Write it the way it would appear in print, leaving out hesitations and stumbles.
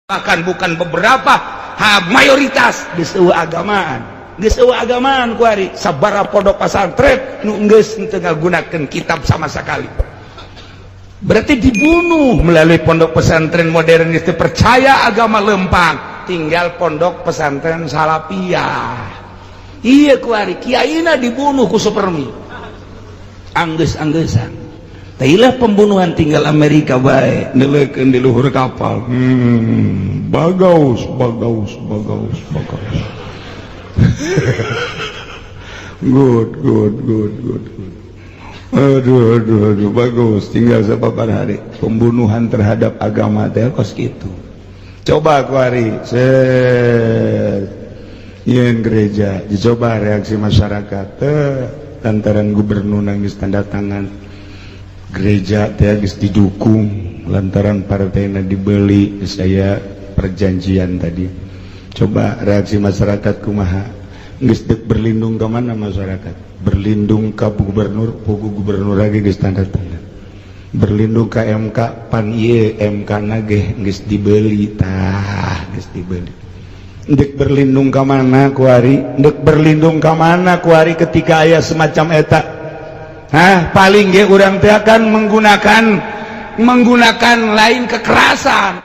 bahkan bukan beberapa, mayoritas geus eueuh agamaan kuari sabara pondok pesantren nu geus teu ngagunakeun kitab sama sekali. Berarti dibunuh melalui pondok pesantren modern itu percaya agama lempang, tinggal pondok pesantren salafiyah. Iya kuari kiaina dibunuh ku Supermi. Anggeus-anggeusang. Tailah pembunuhan tinggal Amerika bae, neulekeun di luhur kapal. Bagaus. Good. Aduh, bagus. Tinggal sababar hari. Pembunuhan terhadap agama teh kos kitu. Coba kuari, yen gereja, dicoba reaksi masyarakat. Lantaran gubernur nangis tanda tangan. Gereja teh geus didukung lantaran partainya dibeli, saya perjanjian tadi. Coba reaksi masyarakat kumaha? Geus deuk berlindung ke mana masyarakat? Berlindung ke gubernur, pugu gubernur lagi geus tanda tangan. Berlindung ke MK, pan ieu MK na ge geus dibeli, geus dibeli. Deuk berlindung ke mana kuari? Deuk berlindung ke mana kuari ketika aya semacam eta? Paling ge urang teh akan menggunakan lain kekerasan.